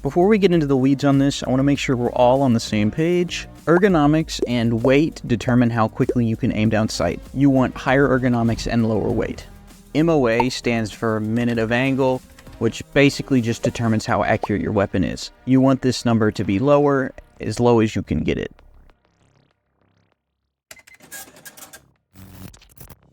Before we get into the weeds on this, I want to make sure we're all on the same page. Ergonomics and weight determine how quickly you can aim down sight. You want higher ergonomics and lower weight. MOA stands for minute of angle, which basically just determines how accurate your weapon is. You want this number to be lower, as low as you can get it.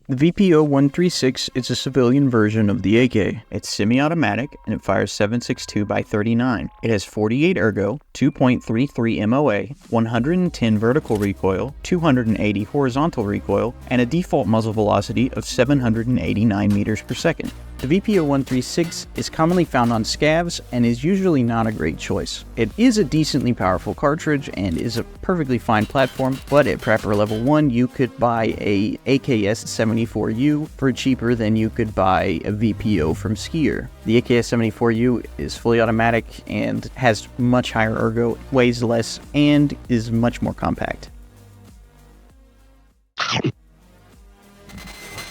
The VPO-136 is a civilian version of the AK. It's semi-automatic and it fires 7.62x39. It has 48 ergo, 2.33 MOA, 110 vertical recoil, 280 horizontal recoil, and a default muzzle velocity of 789 meters per second. The VPO-136 is commonly found on scavs and is usually not a great choice. It is a decently powerful cartridge and is a perfectly fine platform, but at Prepper Level 1 you could buy a AKS74u for cheaper than you could buy a VPO from Skier. The AKS74u is fully automatic and has much higher ergo, weighs less, and is much more compact.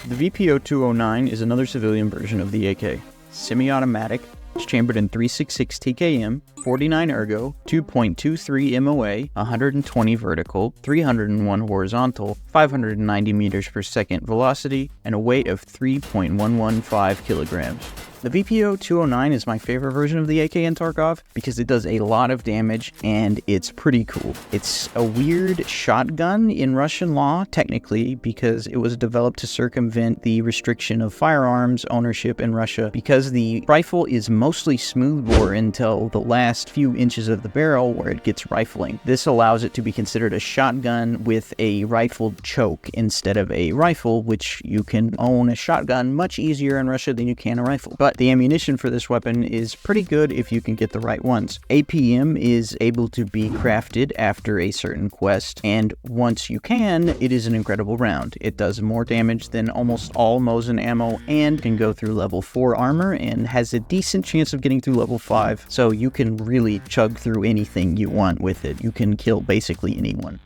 The VPO-209 is another civilian version of the AK. Semi-automatic, it's chambered in 366 TKM, 49 ergo, 2.23 MOA, 120 vertical, 301 horizontal, 590 meters per second velocity, and a weight of 3.115 kilograms. The VPO-209 is my favorite version of the AK in Tarkov because it does a lot of damage and it's pretty cool. It's a weird shotgun in Russian law, technically, because it was developed to circumvent the restriction of firearms ownership in Russia because the rifle is mostly smoothbore until the last few inches of the barrel where it gets rifling. This allows it to be considered a shotgun with a rifled choke instead of a rifle, which you can own a shotgun much easier in Russia than you can a rifle. But the ammunition for this weapon is pretty good if you can get the right ones. APM is able to be crafted after a certain quest, and once you can, it is an incredible round. It does more damage than almost all Mosin ammo and can go through level 4 armor and has a decent chance of getting through level 5, so you can really chug through anything you want with it. You can kill basically anyone.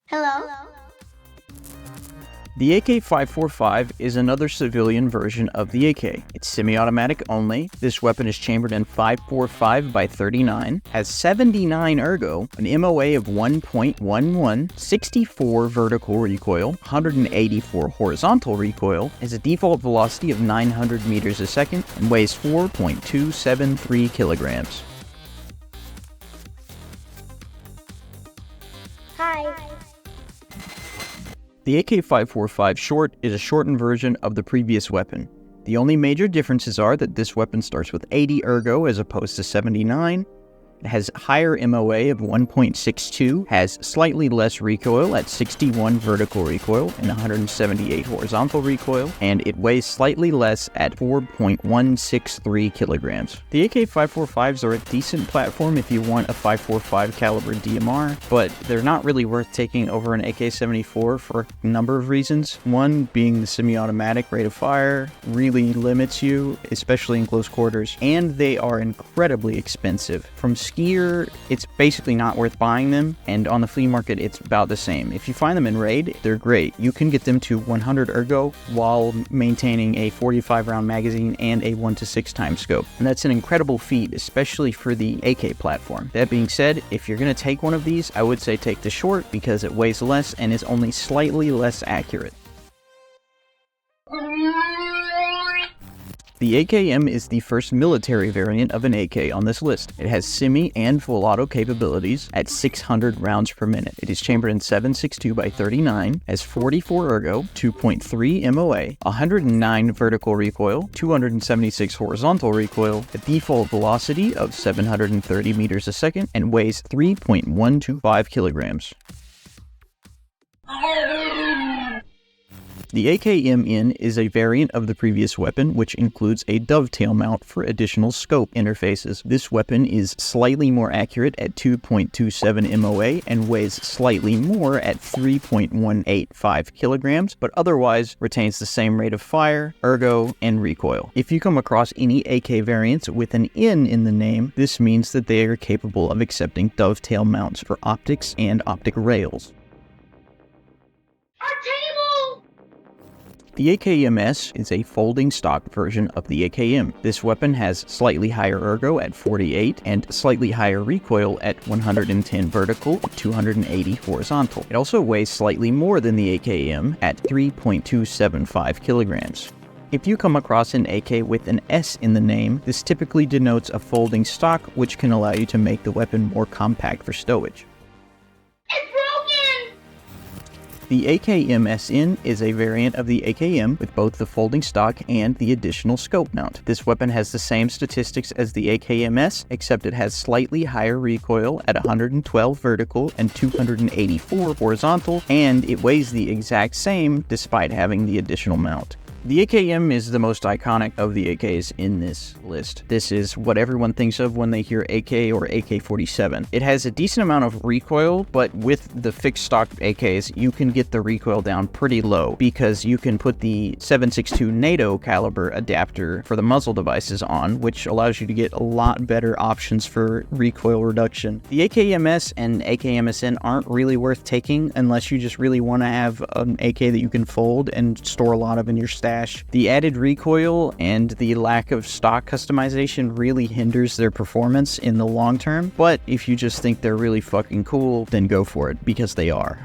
Hello? The AK545 is another civilian version of the AK. It's semi-automatic only. This weapon is chambered in 5.45x39, has 79 ergo, an MOA of 1.11, 64 vertical recoil, 184 horizontal recoil, has a default velocity of 900 meters a second, and weighs 4.273 kilograms. Hi. The AK545 Short is a shortened version of the previous weapon. The only major differences are that this weapon starts with 80 ergo as opposed to 79, it has higher MOA of 1.62, has slightly less recoil at 61 vertical recoil and 178 horizontal recoil, and it weighs slightly less at 4.163 kilograms. The AK545s are a decent platform if you want a 545 caliber DMR, but they're not really worth taking over an AK74 for a number of reasons. One being the semi-automatic rate of fire really limits you, especially in close quarters, and they are incredibly expensive. From Skier, it's basically not worth buying them, and on the flea market, it's about the same. If you find them in raid, they're great. You can get them to 100 ergo while maintaining a 45 round magazine and a 1:6 time scope. And that's an incredible feat, especially for the AK platform. That being said, if you're going to take one of these, I would say take the Short because it weighs less and is only slightly less accurate. The AKM is the first military variant of an AK on this list. It has semi and full auto capabilities at 600 rounds per minute. It is chambered in 7.62x39, has 44 ergo, 2.3 MOA, 109 vertical recoil, 276 horizontal recoil, a default velocity of 730 meters a second, and weighs 3.125 kilograms. The AKMN is a variant of the previous weapon, which includes a dovetail mount for additional scope interfaces. This weapon is slightly more accurate at 2.27 MOA and weighs slightly more at 3.185 kilograms, but otherwise retains the same rate of fire, ergo, and recoil. If you come across any AK variants with an N in the name, this means that they are capable of accepting dovetail mounts for optics and optic rails. The AKMS is a folding stock version of the AKM. This weapon has slightly higher ergo at 48 and slightly higher recoil at 110 vertical and 280 horizontal. It also weighs slightly more than the AKM at 3.275 kilograms. If you come across an AK with an S in the name, this typically denotes a folding stock, which can allow you to make the weapon more compact for stowage. The AKMSN is a variant of the AKM with both the folding stock and the additional scope mount. This weapon has the same statistics as the AKMS, except it has slightly higher recoil at 112 vertical and 284 horizontal, and it weighs the exact same despite having the additional mount. The AKM is the most iconic of the AKs in this list. This is what everyone thinks of when they hear AK or AK-47. It has a decent amount of recoil, but with the fixed stock AKs, you can get the recoil down pretty low because you can put the 7.62 NATO caliber adapter for the muzzle devices on, which allows you to get a lot better options for recoil reduction. The AKMS and AKMSN aren't really worth taking unless you just really want to have an AK that you can fold and store a lot of in your stash. The added recoil and the lack of stock customization really hinders their performance in the long term, but if you just think they're really fucking cool, then go for it, because they are.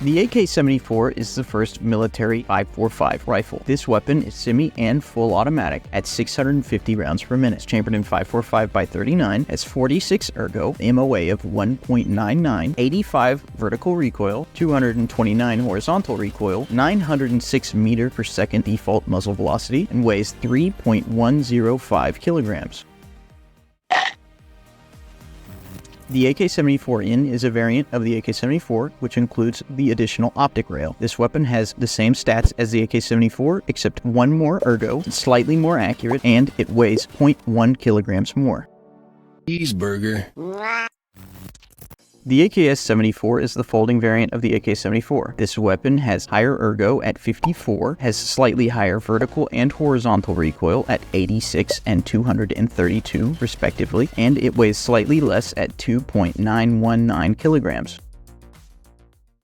The AK-74 is the first military 5.45 rifle. This weapon is semi and full automatic at 650 rounds per minute. It's chambered in 5.45 by 39, has 46 ergo, MOA of 1.99, 85 vertical recoil, 229 horizontal recoil, 906 meter per second default muzzle velocity, and weighs 3.105 kilograms. The AK74N is a variant of the AK74, which includes the additional optic rail. This weapon has the same stats as the AK74, except one more ergo, slightly more accurate, and it weighs 0.1 kilograms more. Cheeseburger. The AKS74 is the folding variant of the AK74. This weapon has higher ergo at 54, has slightly higher vertical and horizontal recoil at 86 and 232 respectively, and it weighs slightly less at 2.919 kilograms.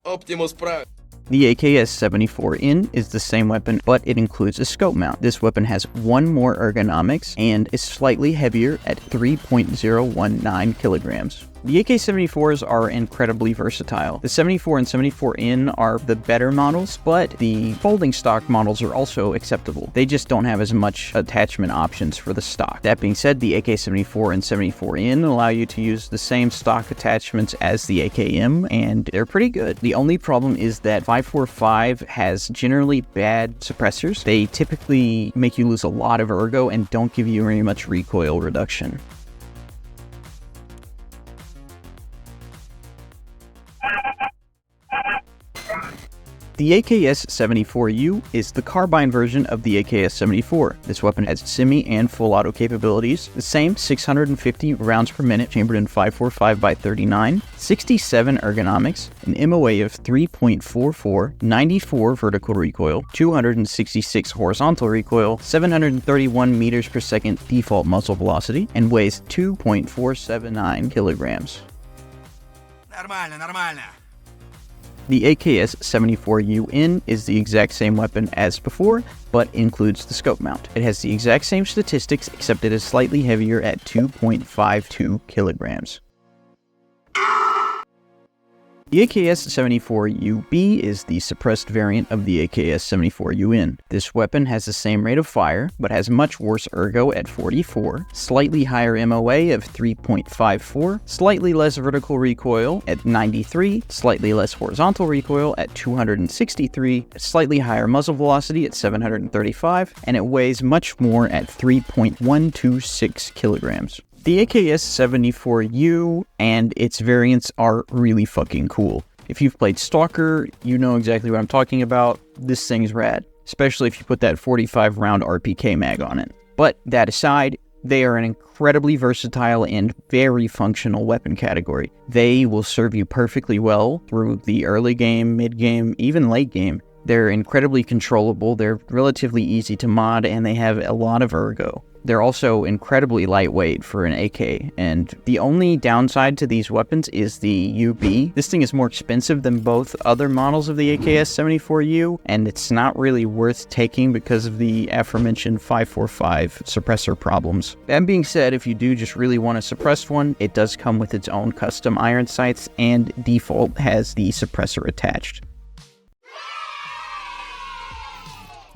Optimus Prime. The AKS74N is the same weapon, but it includes a scope mount. This weapon has one more ergonomics and is slightly heavier at 3.019 kilograms. The AK-74s are incredibly versatile. The 74 and 74N are the better models, but the folding stock models are also acceptable. They just don't have as much attachment options for the stock. That being said, the AK-74 and 74N allow you to use the same stock attachments as the AKM, and they're pretty good. The only problem is that 5.45 has generally bad suppressors. They typically make you lose a lot of ergo and don't give you very much recoil reduction. The AKS74u is the carbine version of the AKS74. This weapon has semi and full auto capabilities, the same 650 rounds per minute chambered in 5.45 by 39, 67 ergonomics, an MOA of 3.44, 94 vertical recoil, 266 horizontal recoil, 731 meters per second default muzzle velocity, and weighs 2.479 kilograms. Нормально. The AKS74UN is the exact same weapon as before, but includes the scope mount. It has the exact same statistics, except it is slightly heavier at 2.52 kilograms. The AKS74UB is the suppressed variant of the AKS74UN. This weapon has the same rate of fire, but has much worse ergo at 44, slightly higher MOA of 3.54, slightly less vertical recoil at 93, slightly less horizontal recoil at 263, slightly higher muzzle velocity at 735, and it weighs much more at 3.126 kilograms. The AKS74U and its variants are really fucking cool. If you've played Stalker, you know exactly what I'm talking about. This thing's rad, especially if you put that 45 round RPK mag on it. But that aside, they are an incredibly versatile and very functional weapon category. They will serve you perfectly well through the early game, mid game, even late game. They're incredibly controllable, they're relatively easy to mod, and they have a lot of ergo. They're also incredibly lightweight for an AK, and the only downside to these weapons is the UB. This thing is more expensive than both other models of the AKS74u, and it's not really worth taking because of the aforementioned 545 suppressor problems. That being said, if you do just really want a suppressed one, it does come with its own custom iron sights, and default has the suppressor attached.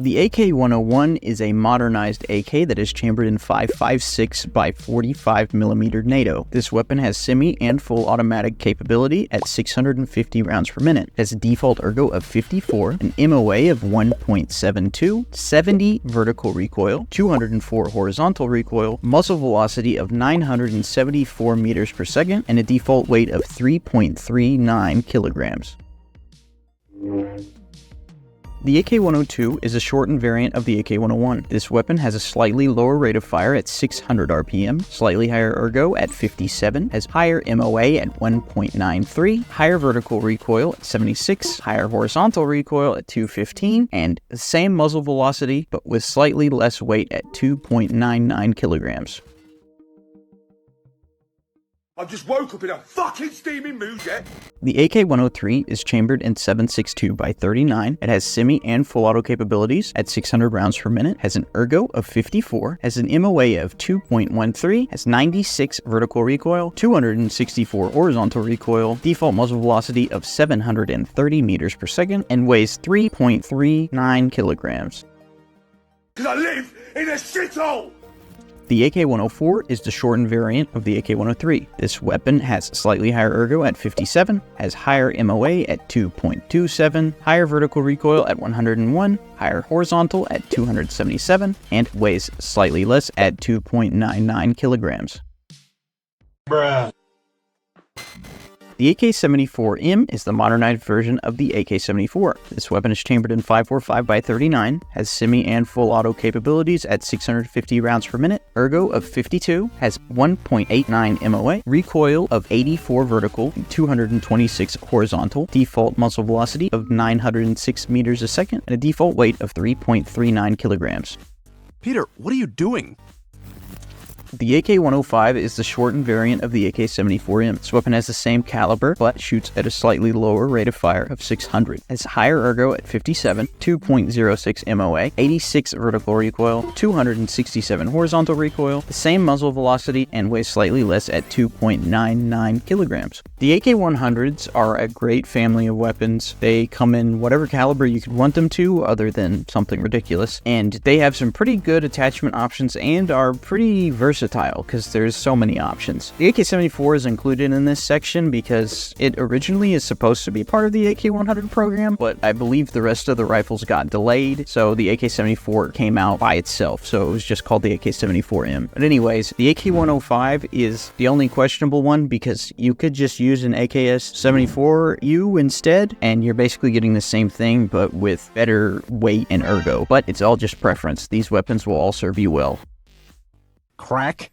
The AK101 is a modernized AK that is chambered in 5.56 by 45mm NATO. This weapon has semi and full automatic capability at 650 rounds per minute. It has a default ergo of 54, an MOA of 1.72, 70 vertical recoil, 204 horizontal recoil, muzzle velocity of 974 meters per second, and a default weight of 3.39 kilograms. The AK102 is a shortened variant of the AK101. This weapon has a slightly lower rate of fire at 600 RPM, slightly higher ergo at 57, has higher MOA at 1.93, higher vertical recoil at 76, higher horizontal recoil at 215, and the same muzzle velocity but with slightly less weight at 2.99 kilograms. I've just woke up in a fucking steaming mood, yeah? The AK103 is chambered in 7.62 by 39. It has semi and full auto capabilities at 600 rounds per minute, has an ergo of 54, has an MOA of 2.13, has 96 vertical recoil, 264 horizontal recoil, default muzzle velocity of 730 meters per second, and weighs 3.39 kilograms. Cause I live in a shithole! The AK104 is the shortened variant of the AK103. This weapon has slightly higher ergo at 57, has higher MOA at 2.27, higher vertical recoil at 101, higher horizontal at 277, and weighs slightly less at 2.99 kilograms. Bruh. The AK74M is the modernized version of the AK74. This weapon is chambered in 5.45 by 39, has semi and full auto capabilities at 650 rounds per minute, ergo of 52, has 1.89 MOA, recoil of 84 vertical, 226 horizontal, default muzzle velocity of 906 meters a second, and a default weight of 3.39 kilograms. Peter, what are you doing? The AK105 is the shortened variant of the AK74M. This weapon has the same caliber, but shoots at a slightly lower rate of fire of 600. It has higher ergo at 57, 2.06 MOA, 86 vertical recoil, 267 horizontal recoil, the same muzzle velocity, and weighs slightly less at 2.99 kilograms. The AK100s are a great family of weapons. They come in whatever caliber you could want them to, other than something ridiculous, and they have some pretty good attachment options and are pretty versatile because there's so many options. The AK74 is included in this section because it originally is supposed to be part of the AK100 program, but I believe the rest of the rifles got delayed, so the AK74 came out by itself, so it was just called the AK74M. But anyways, the AK105 is the only questionable one because you could just use an AKS74u instead, and you're basically getting the same thing but with better weight and ergo, but it's all just preference. These weapons will all serve you well. Crack?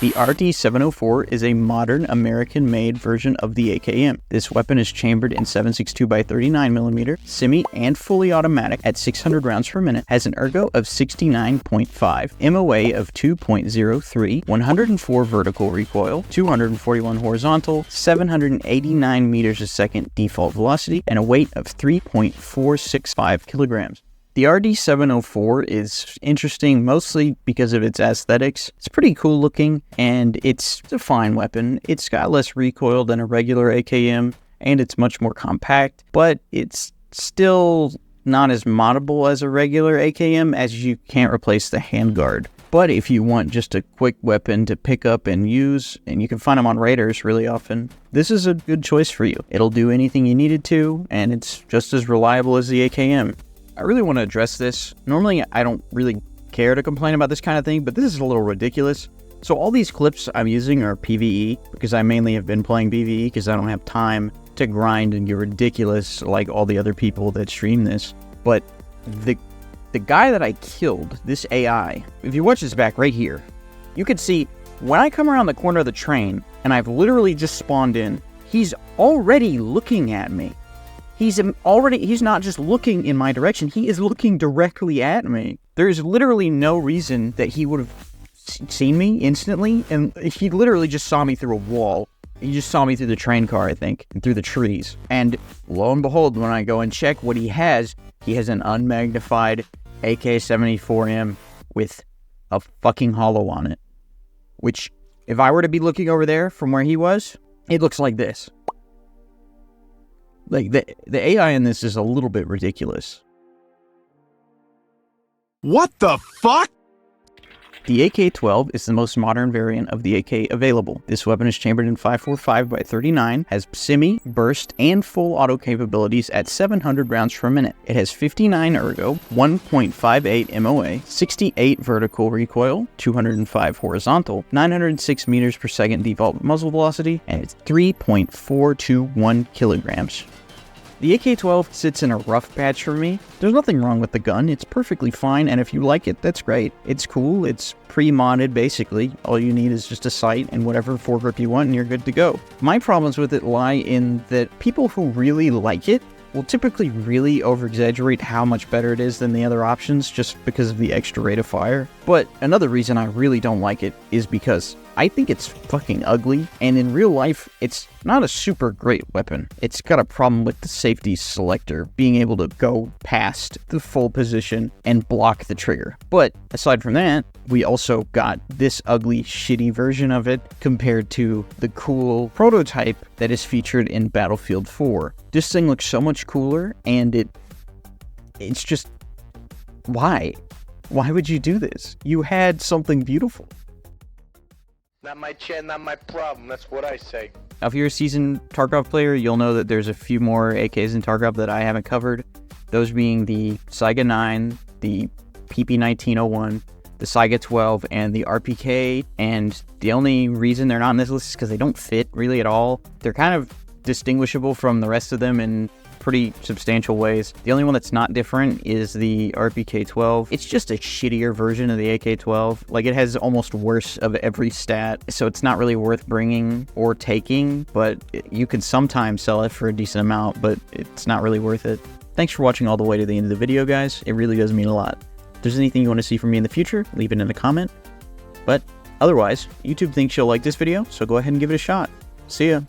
The RD704 is a modern American-made version of the AKM. This weapon is chambered in 7.62 by 39mm, semi and fully automatic at 600 rounds per minute, has an ergo of 69.5, MOA of 2.03, 104 vertical recoil, 241 horizontal, 789 meters a second default velocity, and a weight of 3.465 kilograms. The RD704 is interesting mostly because of its aesthetics. It's pretty cool looking, and it's a fine weapon. It's got less recoil than a regular AKM, and it's much more compact, but it's still not as moddable as a regular AKM as you can't replace the handguard. But if you want just a quick weapon to pick up and use, and you can find them on raiders really often, this is a good choice for you. It'll do anything you need it to, and it's just as reliable as the AKM. I really want to address this. Normally, I don't really care to complain about this kind of thing, but this is a little ridiculous. So all these clips I'm using are PVE, because I mainly have been playing PVE because I don't have time to grind and get ridiculous like all the other people that stream this. But the guy that I killed, this AI, if you watch this back right here, you can see when I come around the corner of the train and I've literally just spawned in, he's already looking at me. He's not just looking in my direction, he is looking directly at me. There's literally no reason that he would have seen me instantly, and he literally just saw me through a wall. He just saw me through the train car, I think, and through the trees. And lo and behold, when I go and check what he has an unmagnified AK74M with a fucking hollow on it. Which, if I were to be looking over there from where he was, it looks like this. Like, the AI in this is a little bit ridiculous. What the fuck? The AK-12 is the most modern variant of the AK available. This weapon is chambered in 5.45 by 39, has semi, burst, and full auto capabilities at 700 rounds per minute. It has 59 ergo, 1.58 MOA, 68 vertical recoil, 205 horizontal, 906 meters per second default muzzle velocity, and it's 3.421 kilograms. The AK-12 sits in a rough patch for me. There's nothing wrong with the gun, it's perfectly fine, and if you like it, that's great. It's cool, it's pre-modded basically. All you need is just a sight and whatever foregrip you want and you're good to go. My problems with it lie in that people who really like it will typically really over-exaggerate how much better it is than the other options just because of the extra rate of fire. But another reason I really don't like it is because I think it's fucking ugly, and in real life, it's not a super great weapon. It's got a problem with the safety selector, being able to go past the full position and block the trigger. But aside from that, we also got this ugly, shitty version of it compared to the cool prototype that is featured in Battlefield 4. This thing looks so much cooler, and it's just... why? Why would you do this? You had something beautiful. Not my chair, not my problem. That's what I say. Now, if you're a seasoned Tarkov player, you'll know that there's a few more AKs in Tarkov that I haven't covered. Those being the Saiga 9, the PP1901, the Saiga 12, and the RPK. And the only reason they're not on this list is because they don't fit really at all. They're kind of distinguishable from the rest of them in pretty substantial ways. The only one that's not different is the RPK-12. It's just a shittier version of the AK-12. Like, it has almost worse of every stat, so it's not really worth bringing or taking, but you could sometimes sell it for a decent amount, but it's not really worth it. Thanks for watching all the way to the end of the video, guys. It really does mean a lot. If there's anything you want to see from me in the future, leave it in a comment. But otherwise, YouTube thinks you'll like this video, so go ahead and give it a shot. See ya.